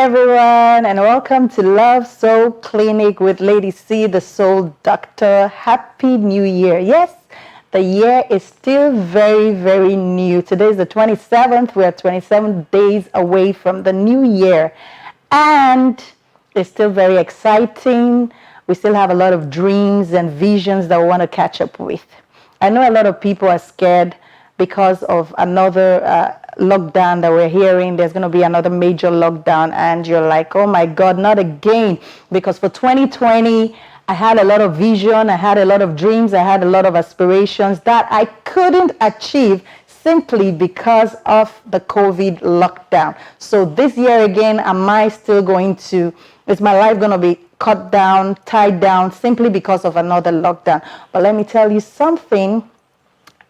everyone, and welcome to Love Soul Clinic with Lady C, the Soul Doctor. Happy New Year. Yes, the year is still very, very new. Today is the 27th. We are 27 days away from the new year, and it's still very exciting. We still have a lot of dreams and visions that we want to catch up with. I know a lot of people are scared because of another lockdown that we're hearing. There's going to be another major lockdown, and you're like, oh my God, not again. Because for 2020, I had a lot of vision, I had a lot of dreams, I had a lot of aspirations that I couldn't achieve simply because of the COVID lockdown. So this year again, am I still going to, is my life going to be cut down, tied down simply because of another lockdown? But let me tell you something,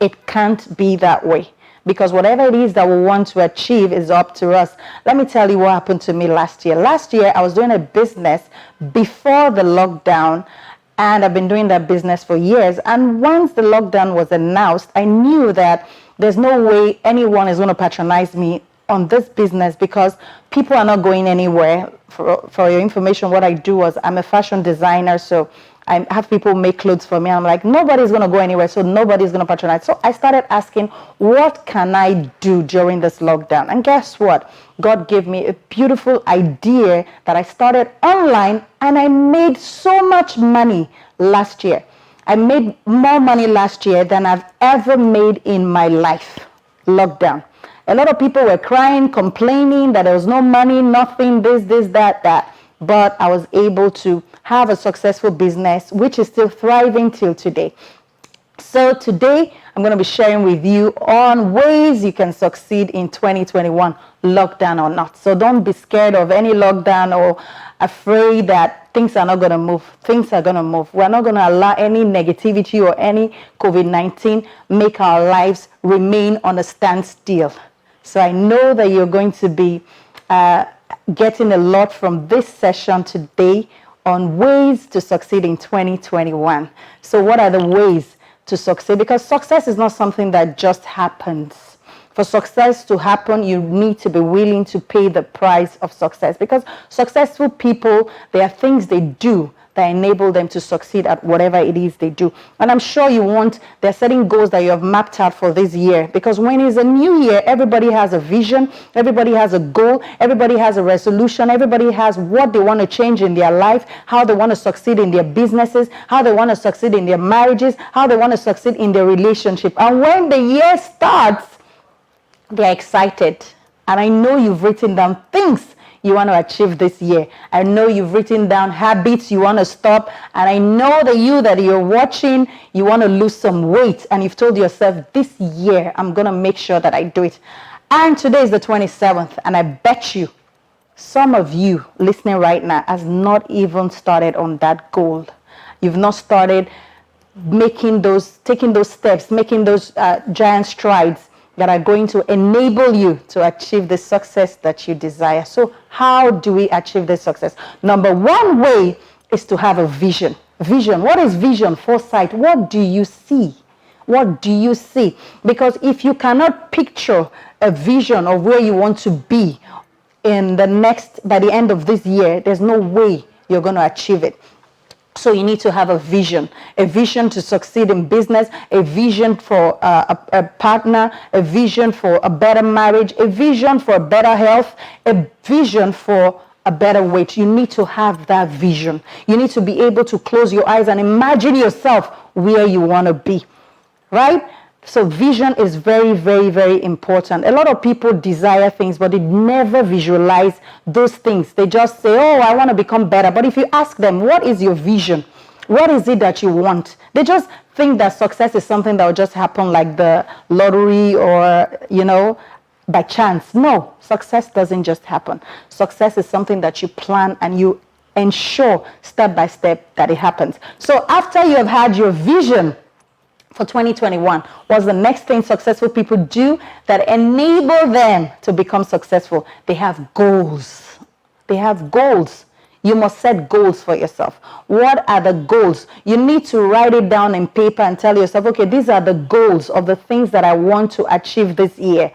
it can't be that way. Because whatever it is that we want to achieve is up to us. Let me tell you what happened to me last year. Last year, I was doing a business before the lockdown, and I've been doing that business for years. And once the lockdown was announced, I knew that there's no way anyone is going to patronize me on this business because people are not going anywhere. For your information, what I do was I'm a fashion designer, so I have people make clothes for me. I'm like, nobody's going to go anywhere, so nobody's going to patronize. So I started asking, what can I do during this lockdown? And guess what? God gave me a beautiful idea that I started online, and I made so much money last year. I made more money last year than I've ever made in my life. Lockdown. A lot of people were crying, complaining that there was no money, nothing, this, that. But I was able to have a successful business, which is still thriving till today. So today, I'm going to be sharing with you on ways you can succeed in 2021, lockdown or not. So don't be scared of any lockdown or afraid that things are not going to move. Things are going to move. We're not going to allow any negativity or any COVID-19 make our lives remain on a standstill. So I know that you're going to be getting a lot from this session today on ways to succeed in 2021. So what are the ways to succeed? Because success is not something that just happens. For success to happen, you need to be willing to pay the price of success. Because successful people, there are things they do that enable them to succeed at whatever it is they do. And I'm sure there are certain goals that you have mapped out for this year. Because when it's a new year, everybody has a vision, everybody has a goal, everybody has a resolution, everybody has what they want to change in their life, how they want to succeed in their businesses, how they want to succeed in their marriages, how they want to succeed in their relationship. And when the year starts, they're excited. And I know you've written down things you want to achieve this year. I know you've written down habits you want to stop. And I know that you're watching, you want to lose some weight. And you've told yourself, this year, I'm going to make sure that I do it. And today is the 27th. And I bet you, some of you listening right now has not even started on that goal. You've not started taking those steps, making those giant strides that are going to enable you to achieve the success that you desire. So how do we achieve this success? Number one way is to have a vision. Vision. What is vision? Foresight. What do you see? What do you see? Because if you cannot picture a vision of where you want to be by the end of this year, there's no way you're going to achieve it. So you need to have a vision to succeed in business, a vision for a partner, a vision for a better marriage, a vision for better health, a vision for a better weight. You need to have that vision. You need to be able to close your eyes and imagine yourself where you want to be, right? So vision is very, very, very important. A lot of people desire things, but they never visualize those things. They just say, oh, I want to become better. But if you ask them, what is your vision? What is it that you want? They just think that success is something that will just happen like the lottery or, by chance. No, success doesn't just happen. Success is something that you plan and you ensure step by step that it happens. So after you have had your vision for 2021, what's the next thing successful people do that enable them to become successful? They have goals. They have goals. You must set goals for yourself. What are the goals? You need to write it down in paper and tell yourself, okay, these are the goals of the things that I want to achieve this year.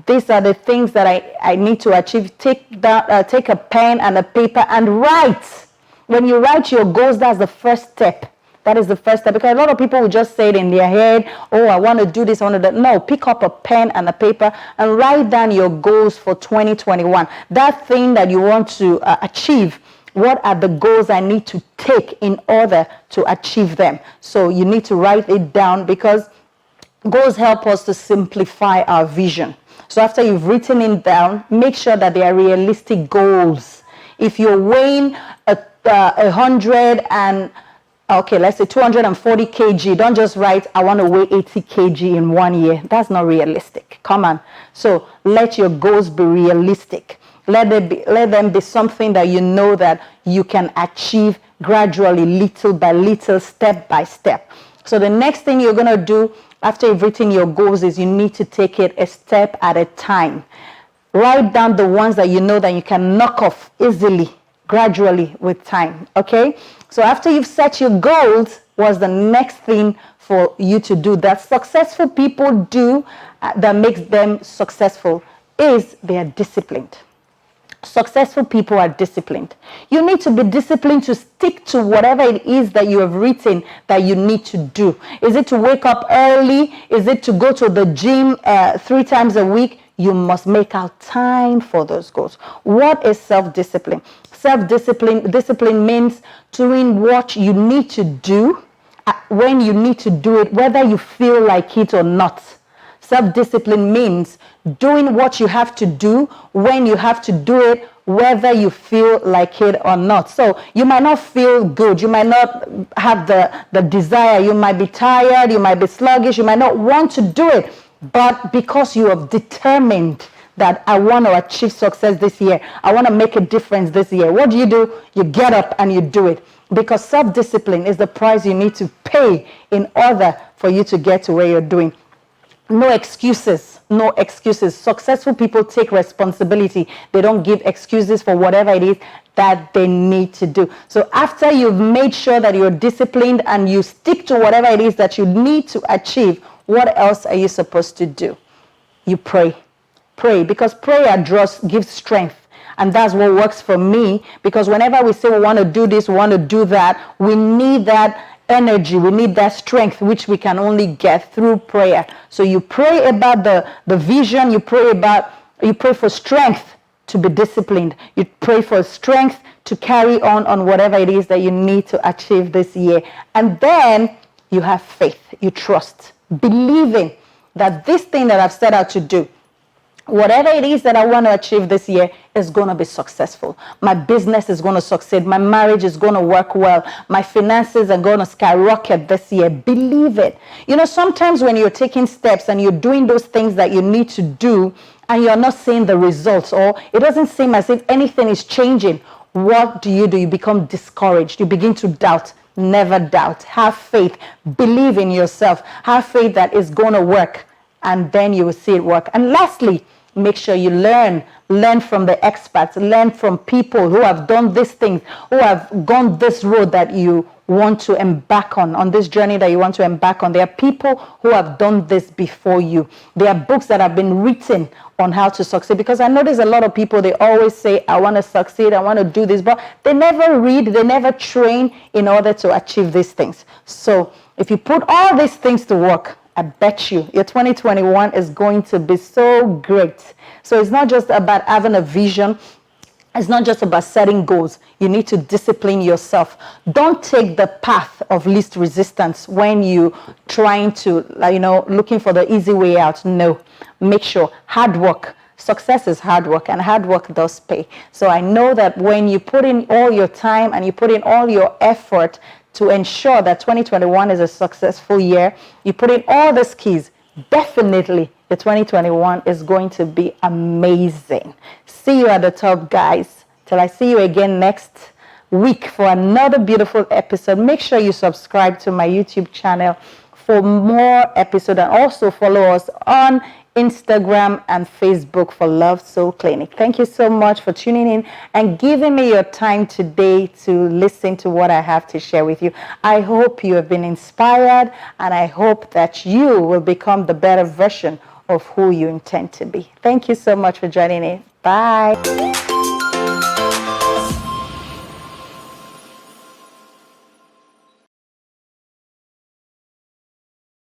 These are the things that I need to achieve. Take a pen and a paper and write. When you write your goals, that's the first step. That is the first step, because a lot of people will just say it in their head, oh, I want to do this, I want to do that. No, pick up a pen and a paper and write down your goals for 2021. That thing that you want to achieve, what are the goals I need to take in order to achieve them? So you need to write it down, because goals help us to simplify our vision. So after you've written it down, make sure that they are realistic goals. If you're weighing 100 and okay, let's say 240 kg. Don't just write, I want to weigh 80 kg in 1 year. That's not realistic. Come on. So let your goals be realistic. Let them be something that you know that you can achieve gradually, little by little, step by step. So the next thing you're going to do after you've written your goals is you need to take it a step at a time. Write down the ones that you know that you can knock off easily, gradually with time. Okay? So after you've set your goals, what's the next thing for you to do that successful people do that makes them successful is they are disciplined. Successful people are disciplined. You need to be disciplined to stick to whatever it is that you have written that you need to do. Is it to wake up early? Is it to go to the gym 3 times a week? You must make out time for those goals. What is self-discipline? Discipline means doing what you need to do when you need to do it, whether you feel like it or not. Self-discipline means doing what you have to do when you have to do it, whether you feel like it or not. So you might not feel good. You might not have the desire. You might be tired. You might be sluggish. You might not want to do it. But because you have determined that I want to achieve success this year, I want to make a difference this year, what do? You get up and you do it. Because self-discipline is the price you need to pay in order for you to get to where you're doing. No excuses. No excuses. Successful people take responsibility. They don't give excuses for whatever it is that they need to do. So after you've made sure that you're disciplined and you stick to whatever it is that you need to achieve, what else are you supposed to do? You pray. Pray, because prayer gives strength. And that's what works for me, because whenever we say we want to do this, we want to do that, we need that energy, we need that strength, which we can only get through prayer. So you pray about the vision, you pray for strength to be disciplined. You pray for strength to carry on whatever it is that you need to achieve this year. And then you have faith, you trust, believing that this thing that I've set out to do, whatever it is that I want to achieve this year, is going to be successful. My business is going to succeed. My marriage is going to work well. My finances are going to skyrocket this year. Believe it. You know, sometimes when you're taking steps and you're doing those things that you need to do and you're not seeing the results, or it doesn't seem as if anything is changing, what do? You become discouraged. You begin to doubt. Never doubt. Have faith. Believe in yourself. Have faith that it's going to work, and then you will see it work. And lastly, make sure you learn from the experts, learn from people who have done these things, who have gone this road that you want to embark on this journey that you want to embark on. There are people who have done this before you. There are books that have been written on how to succeed, because I notice a lot of people, they always say, I want to succeed, I want to do this, but they never read, they never train in order to achieve these things. So if you put all these things to work, I bet you your 2021 is going to be so great. So it's not just about having a vision. It's not just about setting goals. You need to discipline yourself. Don't take the path of least resistance when you trying to, looking for the easy way out. No, make sure hard work. Success is hard work, and hard work does pay. So I know that when you put in all your time and you put in all your effort to ensure that 2021 is a successful year, you put in all the keys, definitely the 2021 is going to be amazing. See you at the top, guys. Till I see you again next week for another beautiful episode. Make sure you subscribe to my YouTube channel for more episodes, and also follow us on Instagram and Facebook for Love Soul Clinic. Thank you so much for tuning in and giving me your time today to listen to what I have to share with you. I hope you have been inspired, and I hope that you will become the better version of who you intend to be. Thank you so much for joining me. Bye.